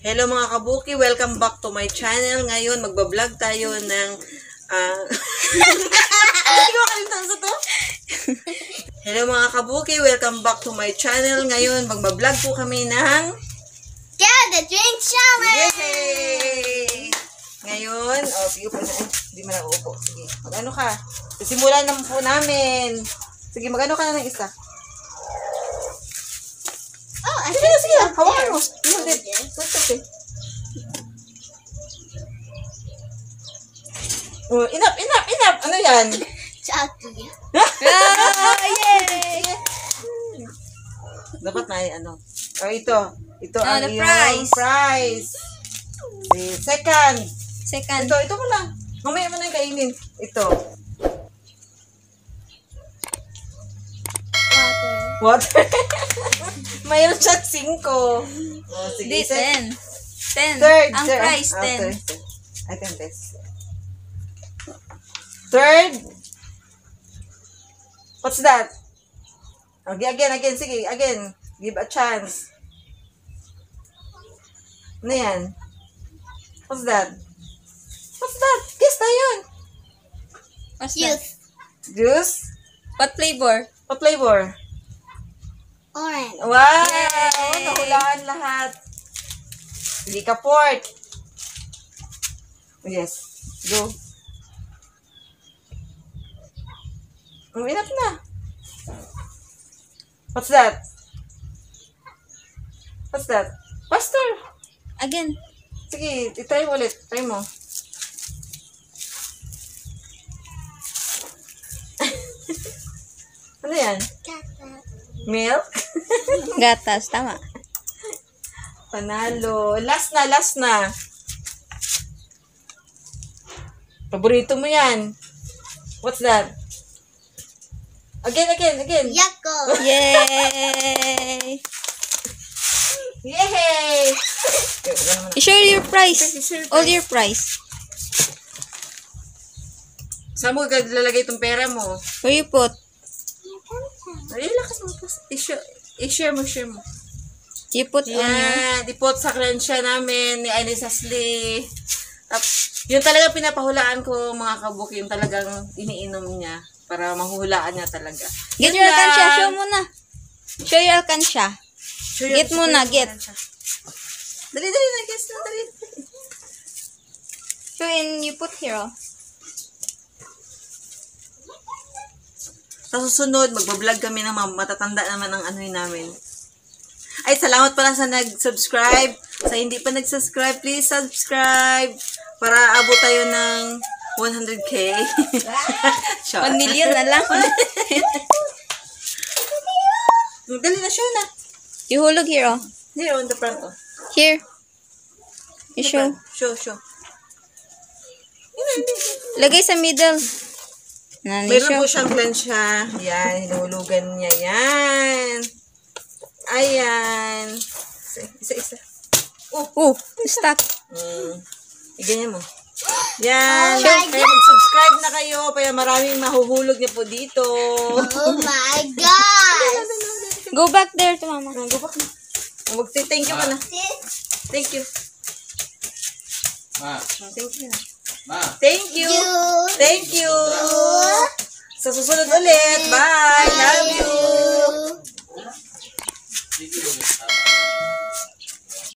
Hello mga kabuki, welcome back to my channel. Ngayon, magbablog tayo ng... Hindi ko kalimutan sa to. Hello mga kabuki, welcome back to my channel. Ngayon, magbablog po kami ng... Get the drink challenge! Yay! Ngayon, sige po na. Hindi mo na uupo. Sige, mag-ano ka? Simulan na po namin. Sige, mag-ano ka na ng isa. Oh, I Sige, think sige. Hawakan mo. Sige. Oh, enough. Ano yan? chocolate. Yay! Dapat na ano. Oh, ito. Ito ang the iyong prize. Second. Ito mo lang. Mamaya mo na kainin. Ito. Water. Mayroon siya 5. Oh, sige. Di, 10. 10. Third. Ang price, 10. I think this. Third. What's that? Okay, again. Sige, again. Give a chance. Ano yan? What's that? Guess na yun. What's that? Juice? What flavor? What flavor? Orange. Wow! Yay! Nahulaan lahat. Hindi ka fourth. Yes. Go. Enough na. What's that? Faster. Again. Sige, itry mo ulit. Try mo. Ano yan? Milk? Gatas, tama. Panalo. Last na. Paborito mo yan. What's that? Again. Yakult. Yay! Yay! I-share your price. All your price. Saan mo lalagay itong pera mo? Where you put? Ay, lakas mo. I-share mo. You put on your... Yan. Ipot sa crensya namin ni Alice Ashley. Yun talaga pinapahulaan ko mga kabuki. Yung talagang iniinom niya. Para mahuhulaan niya talaga. Get Yun your lang. alkansya. Show mo na. Show your alkansya. Get mo na, get. Dali na, guess na, dali. Show and you put here. Oh. Sa susunod, magbablog kami ng matatanda naman ang ano namin. Ay, salamat pala sa nag-subscribe. Sa hindi pa nag-subscribe, please subscribe. Para abot tayo ng 100K. 1 million na lang. Dali na, show na. Ihulog here, oh. Here, on the front, oh. Here. You show. Show. Lagay sa middle. Nani Meron show. po siyang plancha. Yan, hinulugan niya. Yan. Ayan. Isa. Oh, stuck. Iganyan mo. Yan. Oh my Kaya mag-subscribe na kayo. Kaya maraming mahuhulog niya po dito. Oh my God. Go back there to mama. Go back na. Mag-thank you ka na. Thank you. Thank you. Thank you. Sa susunod ulit. Bye. Love you.